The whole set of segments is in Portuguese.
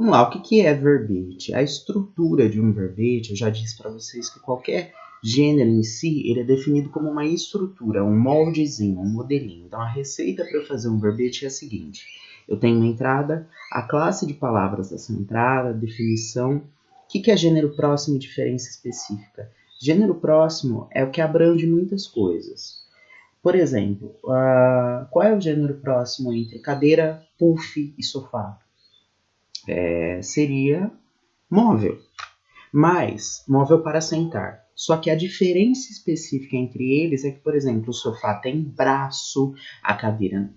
Vamos lá, o que é verbete? A estrutura de um verbete, eu já disse para vocês que qualquer gênero em si, ele é definido como uma estrutura, um moldezinho, um modelinho. Então, a receita para eu fazer um verbete é a seguinte. Eu tenho uma entrada, a classe de palavras dessa entrada, definição. O que é gênero próximo e diferença específica? Gênero próximo é o que abrange muitas coisas. Por exemplo, qual é o gênero próximo entre cadeira, puff e sofá? Seria móvel, mas móvel para sentar. Só que a diferença específica entre eles é que, por exemplo, o sofá tem braço, a cadeira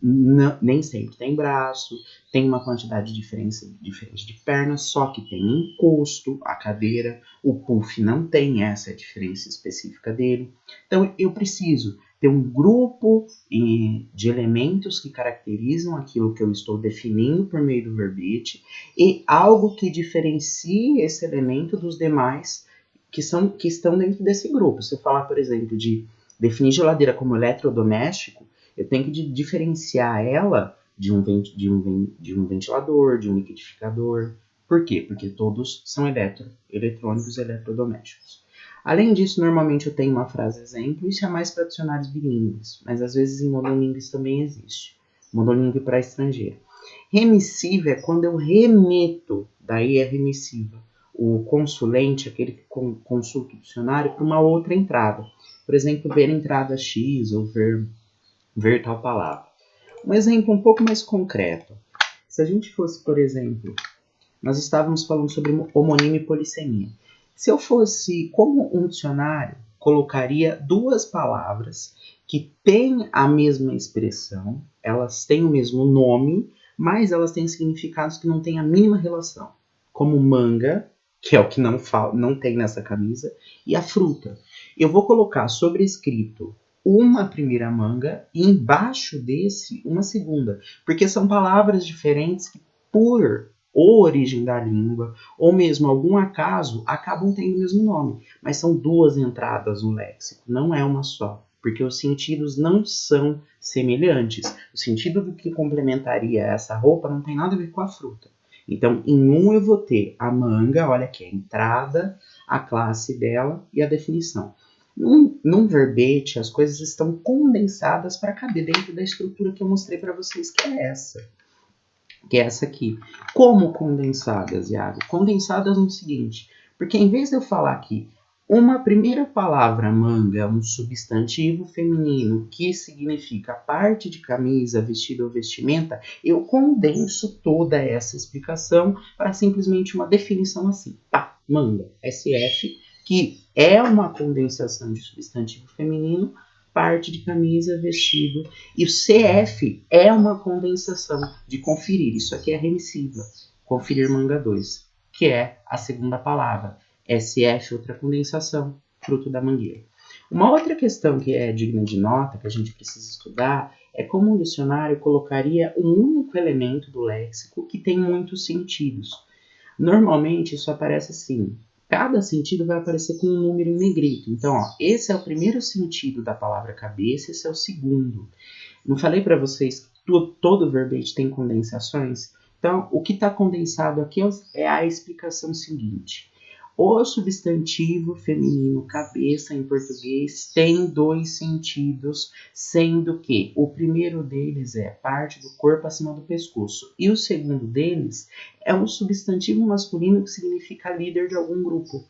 nem sempre tem braço, tem uma quantidade diferente de pernas, só que tem encosto, a cadeira, o puff não tem, essa é a diferença específica dele. Então, eu preciso ter um grupo de elementos que caracterizam aquilo que eu estou definindo por meio do verbete e algo que diferencie esse elemento dos demais que estão dentro desse grupo. Se eu falar, por exemplo, de definir geladeira como eletrodoméstico, eu tenho que diferenciar ela de um ventilador, de um liquidificador. Por quê? Porque todos são eletrônicos eletrodomésticos. Além disso, normalmente eu tenho uma frase exemplo, isso é mais para dicionários bilíngues, mas às vezes em monolingues também existe. Monolingue para estrangeiro. Remissiva é quando eu remeto, daí é remissiva, o consulente, aquele que consulta o dicionário, para uma outra entrada. Por exemplo, ver entrada X ou ver tal palavra. Um exemplo um pouco mais concreto. Se a gente fosse, por exemplo, nós estávamos falando sobre homonímia e polissemia. Se eu fosse, como um dicionário, colocaria duas palavras que têm a mesma expressão, elas têm o mesmo nome, mas elas têm significados que não têm a mínima relação. Como manga, que é o que não tem nessa camisa, e a fruta. Eu vou colocar sobrescrito uma primeira manga e embaixo desse uma segunda, porque são palavras diferentes que, por ou origem da língua, ou mesmo algum acaso, acabam tendo o mesmo nome. Mas são duas entradas no léxico, não é uma só. Porque os sentidos não são semelhantes. O sentido do que complementaria essa roupa não tem nada a ver com a fruta. Então, em um eu vou ter a manga, olha aqui, a entrada, a classe dela e a definição. Num verbete, as coisas estão condensadas para caber dentro da estrutura que eu mostrei para vocês, que é essa. Que é essa aqui. Como condensadas, Iago? Condensadas no seguinte, porque em vez de eu falar aqui uma primeira palavra, manga, é um substantivo feminino que significa parte de camisa, vestido ou vestimenta, eu condenso toda essa explicação para simplesmente uma definição assim. Tá, manga, SF, que é uma condensação de substantivo feminino, parte de camisa, vestido. E o CF é uma condensação de conferir. Isso aqui é remissiva. Conferir manga 2, que é a segunda palavra. SF, outra condensação, fruto da mangueira. Uma outra questão que é digna de nota, que a gente precisa estudar, é como um dicionário colocaria um único elemento do léxico que tem muitos sentidos. Normalmente isso aparece assim. Cada sentido vai aparecer com um número em negrito. Então, esse é o primeiro sentido da palavra cabeça, esse é o segundo. Não falei para vocês que todo verbete tem condensações? Então, o que está condensado aqui é a explicação seguinte. O substantivo feminino cabeça em português tem dois sentidos, sendo que o primeiro deles é parte do corpo acima do pescoço e o segundo deles é um substantivo masculino que significa líder de algum grupo.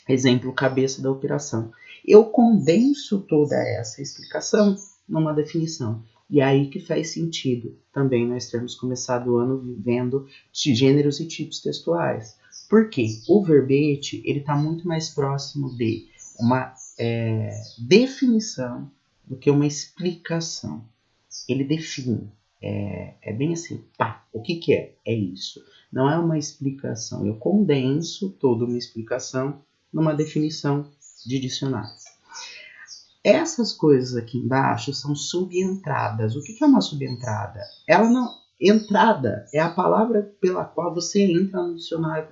Exemplo, cabeça da operação. Eu condenso toda essa explicação numa definição. E aí que faz sentido também nós termos começado o ano vivendo de gêneros e tipos textuais. Porque o verbete ele está muito mais próximo de uma definição do que uma explicação. Ele define. É bem assim, pá, o que é? É isso. Não é uma explicação. Eu condenso toda uma explicação numa definição de dicionário. Essas coisas aqui embaixo são subentradas. O que é uma subentrada? Entrada é a palavra pela qual você entra no dicionário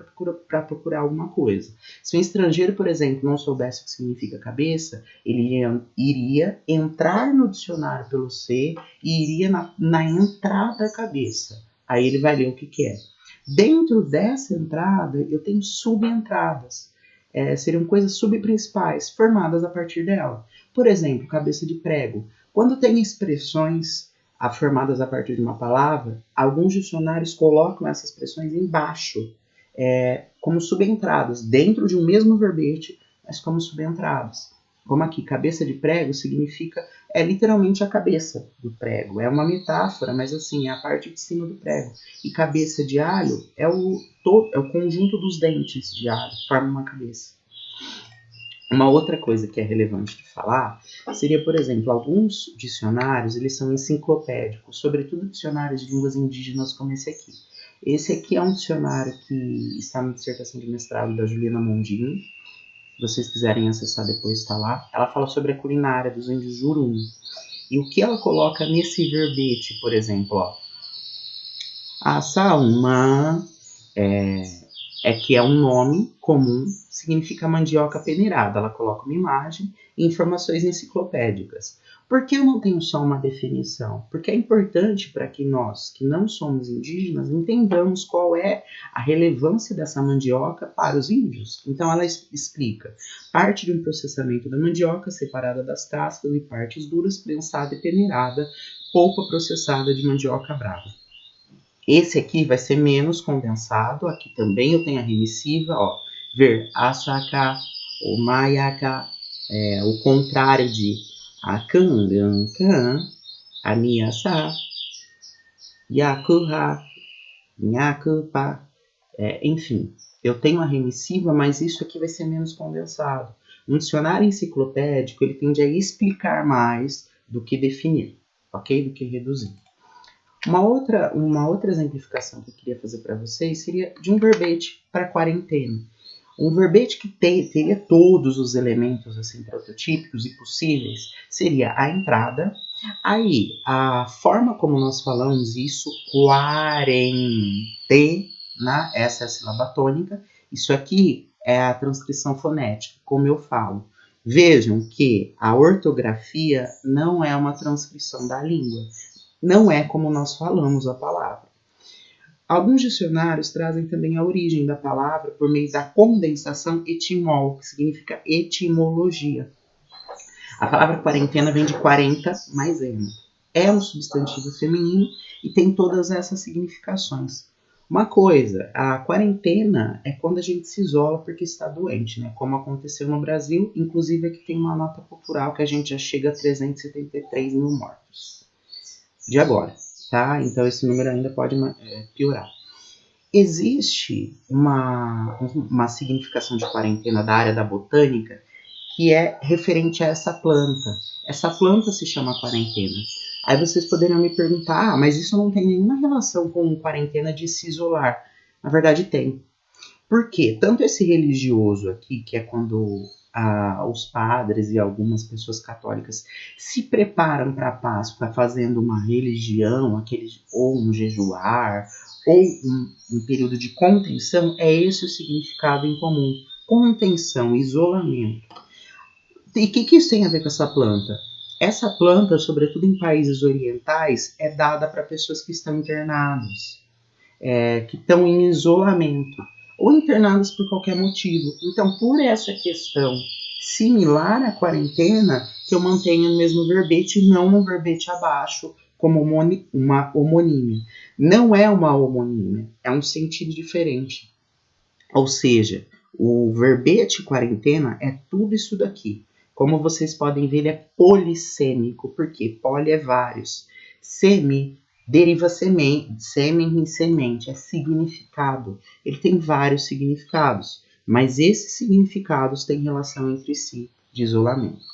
para procurar alguma coisa. Se um estrangeiro, por exemplo, não soubesse o que significa cabeça, ele iria entrar no dicionário pelo C e iria na entrada cabeça. Aí ele vai ler o que é. Dentro dessa entrada, eu tenho subentradas. Seriam coisas subprincipais, formadas a partir dela. Por exemplo, cabeça de prego. Quando tem expressões formadas a partir de uma palavra, alguns dicionários colocam essas expressões embaixo, como subentradas, dentro de um mesmo verbete, mas como subentradas. Como aqui, cabeça de prego significa, literalmente a cabeça do prego. É uma metáfora, mas assim, é a parte de cima do prego. E cabeça de alho é o conjunto dos dentes de alho, forma uma cabeça. Uma outra coisa que é relevante de falar seria, por exemplo, alguns dicionários, eles são enciclopédicos, sobretudo dicionários de línguas indígenas como esse aqui. Esse aqui é um dicionário que está na dissertação de mestrado da Juliana Mondini. Se vocês quiserem acessar depois, está lá. Ela fala sobre a culinária dos índios Jurum. E o que ela coloca nesse verbete, por exemplo, ó. Assaúma que é um nome comum, significa mandioca peneirada. Ela coloca uma imagem e informações enciclopédicas. Por que eu não tenho só uma definição? Porque é importante para que nós, que não somos indígenas, entendamos qual é a relevância dessa mandioca para os índios. Então ela explica parte de um processamento da mandioca, separada das cascas e partes duras, prensada e peneirada, polpa processada de mandioca brava. Esse aqui vai ser menos condensado. Aqui também eu tenho a remissiva, ó. Ver, açaca, o maiaca, o contrário de akangankan, aniasa, yakuha, nyakupa. Enfim, eu tenho a remissiva, mas isso aqui vai ser menos condensado. Um dicionário enciclopédico, ele tende a explicar mais do que definir, ok? Do que reduzir. Uma outra exemplificação que eu queria fazer para vocês seria de um verbete para quarentena. Um verbete que teria todos os elementos assim prototípicos e possíveis seria a entrada. Aí, a forma como nós falamos isso, quarentena, essa é a sílaba tônica. Isso aqui é a transcrição fonética, como eu falo. Vejam que a ortografia não é uma transcrição da língua. Não é como nós falamos a palavra. Alguns dicionários trazem também a origem da palavra por meio da condensação etimol, que significa etimologia. A palavra quarentena vem de 40 mais ema. É um substantivo feminino e tem todas essas significações. Uma coisa, a quarentena é quando a gente se isola porque está doente, né? Como aconteceu no Brasil, inclusive aqui tem uma nota cultural que a gente já chega a 373 mil mortos. De agora, tá? Então esse número ainda pode piorar. Existe uma significação de quarentena da área da botânica que é referente a essa planta. Essa planta se chama quarentena. Aí vocês poderiam me perguntar, mas isso não tem nenhuma relação com quarentena de se isolar. Na verdade tem. Por quê? Tanto esse religioso aqui, que é quando os padres e algumas pessoas católicas se preparam para a Páscoa fazendo uma religião, ou um jejuar, ou um período de contenção, é esse o significado em comum. Contenção, isolamento. E o que isso tem a ver com essa planta? Essa planta, sobretudo em países orientais, é dada para pessoas que estão internadas, que estão em isolamento, ou internadas por qualquer motivo. Então, por essa questão similar à quarentena, que eu mantenho o mesmo verbete e não um verbete abaixo, como uma homonímia. Não é uma homonímia, é um sentido diferente. Ou seja, o verbete quarentena é tudo isso daqui. Como vocês podem ver, ele é polissêmico, porque poli é vários. Semi deriva sêmen em semente, é significado. Ele tem vários significados, mas esses significados têm relação entre si de isolamento.